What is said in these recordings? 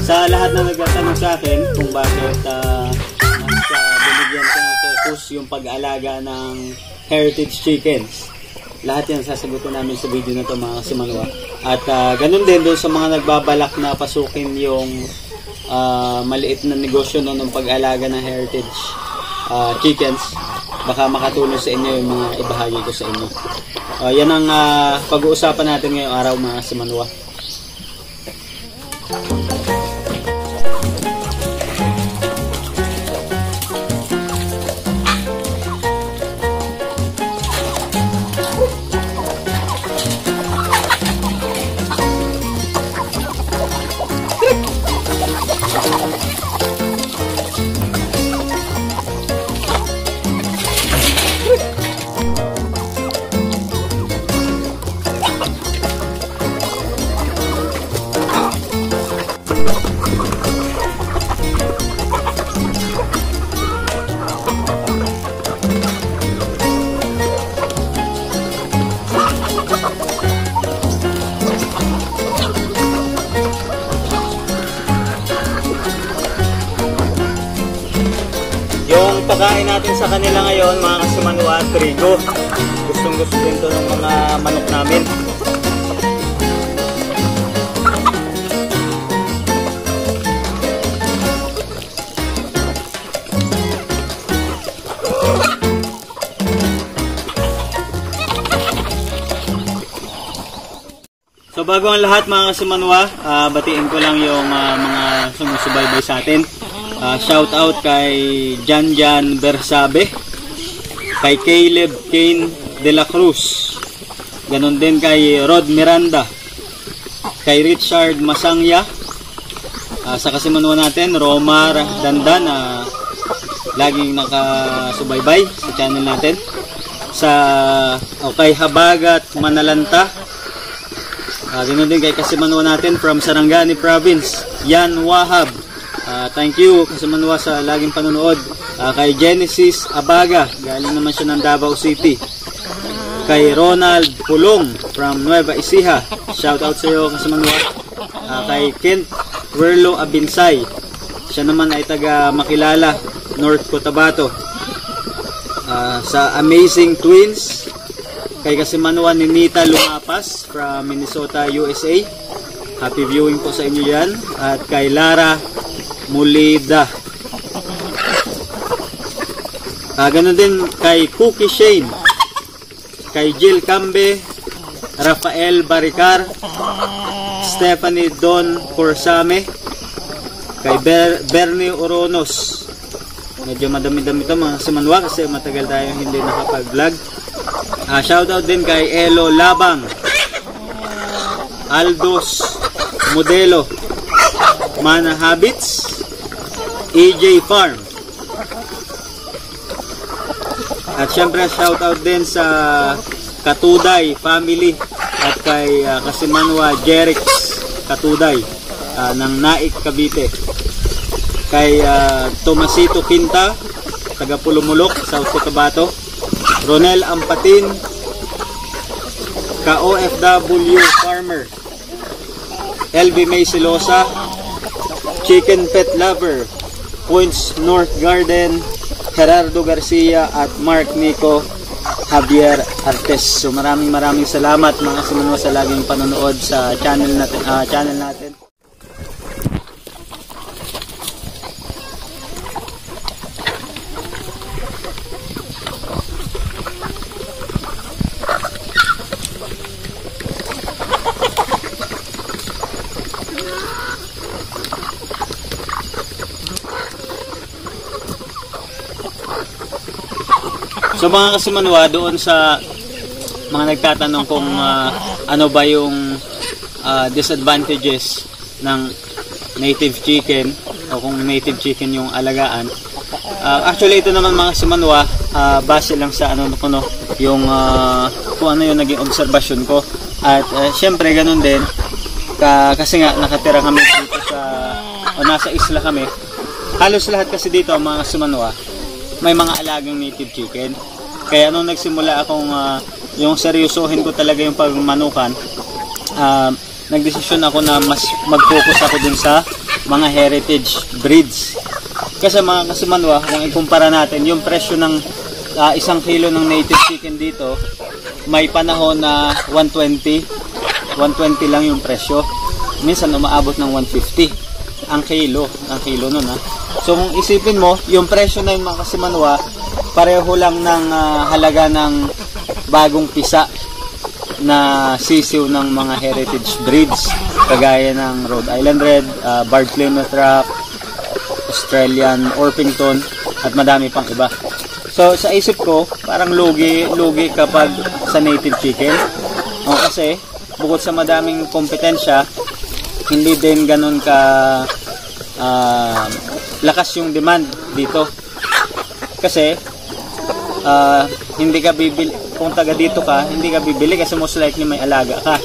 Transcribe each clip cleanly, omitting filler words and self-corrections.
Sa lahat na nagtatanong sa akin kung bakit binigyan ko ng focus yung pag-alaga ng heritage chickens, lahat yan sasagutin namin sa video na to mga kasimanwa. At ganun din doon sa mga nagbabalak na pasukin yung maliit na negosyo ng pag-alaga ng heritage chickens, baka makatulong sa inyo yung mga ibahagi ko sa inyo. Yan ang pag-uusapan natin ngayong araw mga kasimanwa. Yung pagkain natin sa kanila ngayon mga kasimanwa, trigo. Gustong gusto din ito ng mga manok namin. So bago ang lahat mga kasimanwa, batiin ko lang yung mga sumusubaybay sa atin. Shout out kay Jan Bersabe, kay Caleb Kane de la Cruz, ganon din kay Rod Miranda, kay Richard Masangya, sa kasimanwa natin Romar Dandan, laging nakasubaybay sa channel natin, kay Habagat Manalanta, ganon din kay kasimanwa natin from Sarangani Province, Yan Wahab. Thank you kasimanwa sa laging panonood. Kay Genesis Abaga, galing naman siya ng Davao City. Kay Ronald Pulong from Nueva Ecija, shout out sa iyo kasimanwa. Kay Kent Werlo Abinsay, siya naman ay taga Makilala, North Cotabato. Sa Amazing Twins, kay kasimanwa ni Nita Lumapas from Minnesota, USA. Happy viewing po sa inyo yan. At kay Lara Mulida. Ganun din kay Cookie Shane, kay Jill Cambe, Rafael Baricar, Stephanie Don Corsame, kay Bernie Oronos. Medyo madami-dami ito mga kasimanwa kasi matagal tayo hindi nakapag-vlog. Shoutout din kay Elo Labang, Aldos Modelo, Mana Habits, EJ Farm. At syempre shoutout din sa Katuday family at kay kasimanwa Jerix Katuday ng Naik, Cavite. Kay Tomasito Quinta, taga Pulumulok, South Cotabato. Ronel Ampatin, ka-OFW farmer. LB May Silosa, Chicken Pet Lover, Points North Garden, Gerardo Garcia at Mark Nico Javier Artes. So maraming salamat mga kasimanwa sa laging panonood sa channel natin. So mga kasimanwa, doon sa mga nagtatanong kung ano ba yung disadvantages ng native chicken o kung native chicken yung alagaan. Actually ito naman mga kasimanwa, base lang sa yung kung ano yung naging obserbasyon ko. At syempre ganun din kasi nga nakatira kami dito nasa isla kami. Halos lahat kasi dito mga kasimanwa may mga alagang native chicken. Kaya nung nagsimula akong yung seryosohin ko talaga yung pagmanukan, nagdesisyon ako na mas mag-focus ako dun sa mga heritage breeds. Kasi mga kasimanwa, kung ikumpara natin yung presyo ng 1 kilo ng native chicken dito, may panahon na 120 lang yung presyo. Minsan umaabot ng 150 ang kilo nun ha. So kung isipin mo, yung presyo na yung mga kasimanwa, pareho lang ng halaga ng bagong pisa na sisiw ng mga heritage breeds kagaya ng Rhode Island Red, Barred Plymouth Rock, Australian Orpington at madami pang iba. So sa isip ko, parang lugi kapag sa native chicken. Kasi bukod sa madaming kompetensya, hindi din ganun ka lakas yung demand dito. Kasi hindi ka bibili, kung taga dito ka, hindi ka bibili kasi most likely may alaga ka.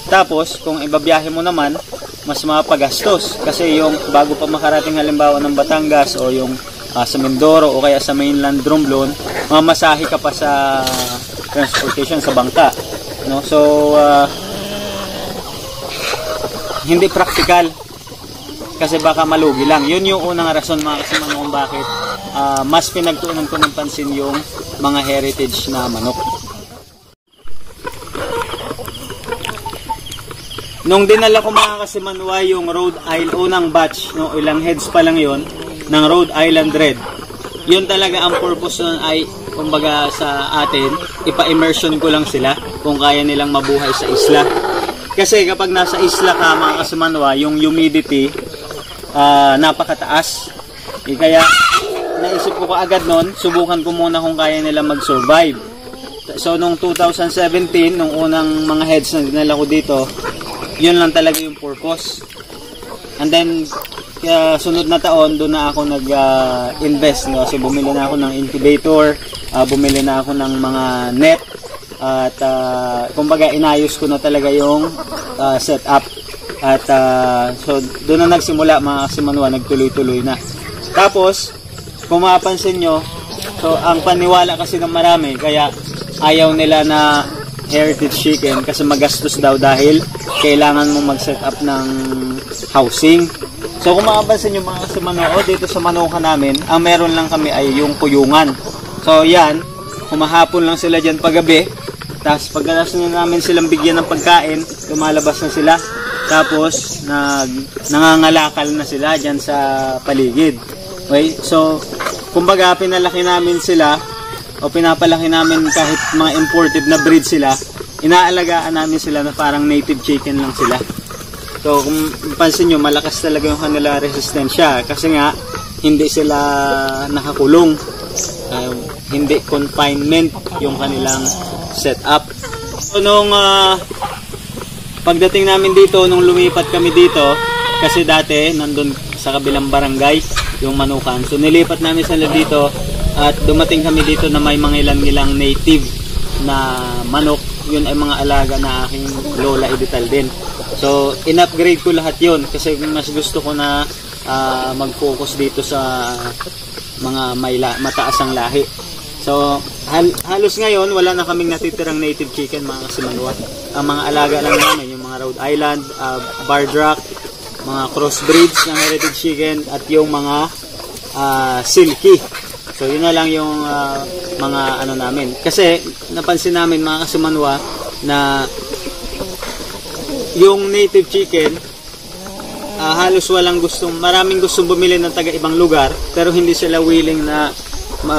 Tapos kung ibabiyahe mo naman, mas mapagastos kasi yung bago pa makarating halimbawa ng Batangas o yung sa Mindoro o kaya sa mainland Romblon, mamasahe ka pa sa transportation sa bangka, no? So hindi practical kasi baka malugi lang. Yun yung unang rason mga kasimanwa kung bakit mas pinagtuunan ko ng pansin yung mga heritage na manok. Nung dinala ko mga kasimanwa yung Rhode Island, unang batch, no, ilang heads pa lang yon ng Rhode Island Red. Yun talaga ang purpose nun ay, kumbaga sa atin, ipa-immersion ko lang sila kung kaya nilang mabuhay sa isla. Kasi kapag nasa isla ka mga kasimanwa, yung humidity napakataas. Kaya naisip ko kaagad nun, subukan ko muna kung kaya nila mag-survive. So nung 2017, nung unang mga heads na dinala ko dito, yun lang talaga yung purpose. And then sunod na taon, doon na ako nag-invest. So bumili na ako ng incubator, bumili na ako ng mga net, at kumbaga inayos ko na talaga yung setup. At so doon na nagsimula mga kasimanwa, nagtuloy-tuloy na. Tapos kung mapapansin nyo, so ang paniwala kasi ng marami, kaya ayaw nila na heritage chicken kasi magastos daw dahil kailangan mo mag-set up ng housing. So kung mapapansin nyo mga kasimanwa, dito sa manukan namin, ang meron lang kami ay yung kuyungan. So yan, kumahapon lang sila dyan paggabi, tapos pagkalas na namin silang bigyan ng pagkain, lumalabas na sila. Tapos nangangalakal na sila dyan sa paligid. Okay? So kumbaga pinalaki namin sila o pinapalaki namin kahit mga imported na breed sila, inaalagaan namin sila na parang native chicken lang sila. So kung pansin nyo, malakas talaga yung kanila resistensya kasi nga hindi sila nakakulong, hindi confinement yung kanilang setup. So nung pagdating namin dito, nung lumipat kami dito, kasi dati nandun sa kabilang barangay yung manukan, so nilipat namin sila dito at dumating kami dito na may mga ilang native na manok. Yun ay mga alaga na aking lola Edital din. So in-upgrade ko lahat yun kasi mas gusto ko na mag-focus dito sa mga mataas ang lahi. So halos ngayon wala na kaming natitirang native chicken mga kasimanwa. Ang mga alaga lang namin yung mga Rhode Island, Barred Rock, mga crossbreeds ng heritage chicken at yung mga silky. So yun na lang yung mga ano namin. Kasi napansin namin mga kasimanwa na yung native chicken halos maraming gustong bumili ng taga ibang lugar pero hindi sila willing na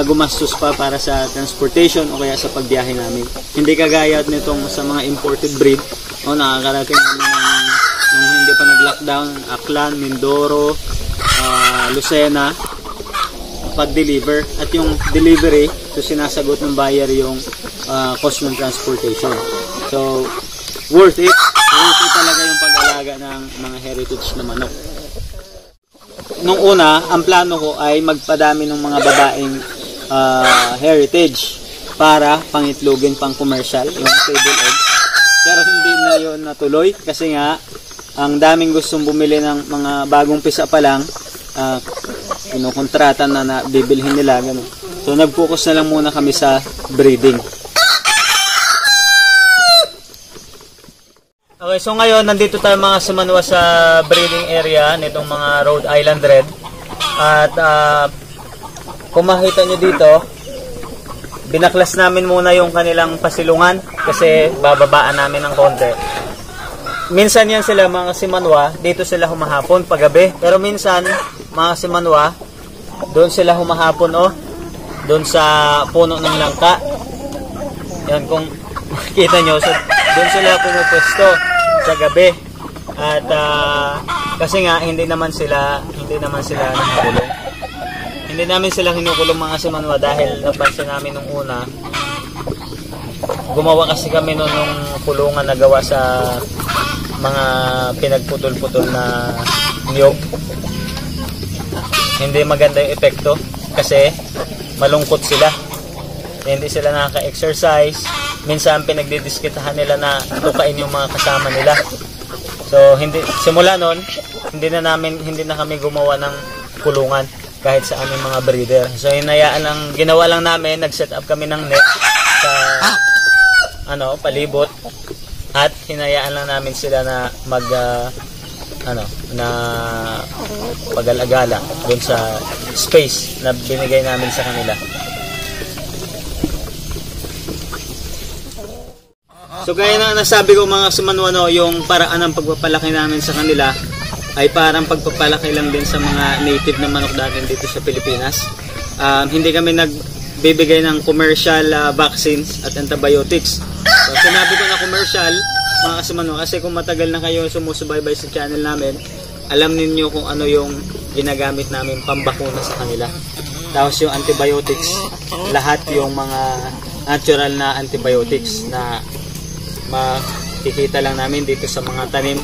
gumastos pa para sa transportation o kaya sa pagbiyahe namin. Hindi kagaya nitong sa mga imported breed, nakakarating namin nung hindi pa nag-lockdown, Aklan, Mindoro, Lucena, pag-deliver. At yung delivery, So sinasagot ng buyer yung cost ng transportation. So worth it talaga yung pag-alaga ng mga heritage na manok. Nung una, ang plano ko ay magpadami ng mga babaeng heritage para pangitlogin pang commercial, yung table eggs. Pero hindi na yun natuloy kasi nga ang daming gustong bumili ng mga bagong pisa pa lang, kinukontrata na bibilhin nila, ganun. So nag-focus na lang muna kami sa breeding. Okay, so ngayon nandito tayo mga Simanwa sa breeding area nitong mga Rhode Island Red. At kung makita nyo dito, binaklas namin muna yung kanilang pasilungan kasi bababaan namin ng konti. Minsan yan sila mga Simanwa, dito sila humahapon paggabi. Pero minsan mga Simanwa, doon sila humahapon doon sa puno ng langka. Yan kung makita nyo, so, doon sila pumupwesto sa gabi. At kasi nga hindi naman sila nakukulong. Hindi namin sila kinukulong mga Simanwa dahil napansin namin nung una, gumawa kasi kami nung kulungan na gawa sa mga pinagputol-putol na niyog. Hindi maganda yung epekto kasi malungkot sila. Hindi sila nakaka-exercise. Minsan pinagdidiskitahan nila na tukain yung mga kasama nila. So simula noon, hindi na kami gumawa ng kulungan kahit sa aming mga breeder. So ginawa lang namin, nag-set up kami ng net sa palibot at hinayaan lang namin sila na pag-alagala doon sa space na binigay namin sa kanila. So gaya na nasabi ko mga Simanwa, yung paraan ng pagpapalaki namin sa kanila ay parang pagpapalaki lang din sa mga native na manok natin dito sa Pilipinas. Hindi kami nagbibigay ng commercial vaccines at antibiotics. So sinabi ko na commercial mga Simanwa kasi kung matagal na kayo sumusubaybay sa channel namin, alam ninyo kung ano yung ginagamit namin pambakuna sa kanila. Tapos yung antibiotics, lahat yung mga natural na antibiotics na makikita lang namin dito sa mga tanim.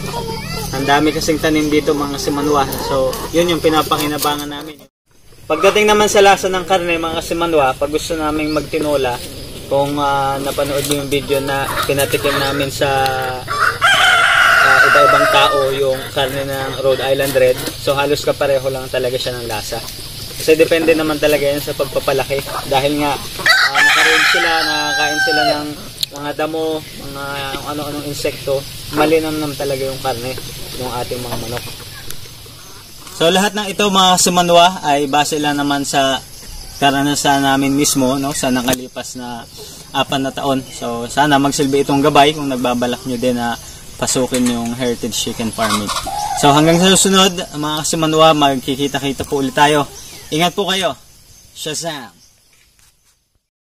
Ang dami kasing tanim dito mga Simanwa. So, yun yung pinapakinabangan namin. Pagdating naman sa lasa ng karne mga Simanwa, pag gusto namin magtinola, kung napanood niyo yung video na pinatikim namin sa iba-ibang tao yung karne ng Rhode Island Red, so halos kapareho lang talaga siya ng lasa. Kasi depende naman talaga yan sa pagpapalaki. Dahil nga, nakakain sila ng mga damo, mga ano-anong insekto, malinamnam talaga yung karne ng ating mga manok. So lahat ng ito mga Simanwa ay base lang naman sa karanasan namin mismo sa nakalipas na 4 na taon. So sana magsilbi itong gabay kung nagbabalak nyo din na pasukin yung heritage chicken farming. So hanggang sa susunod mga Simanwa, magkikita-kita po ulit tayo. Ingat po kayo. Shazam!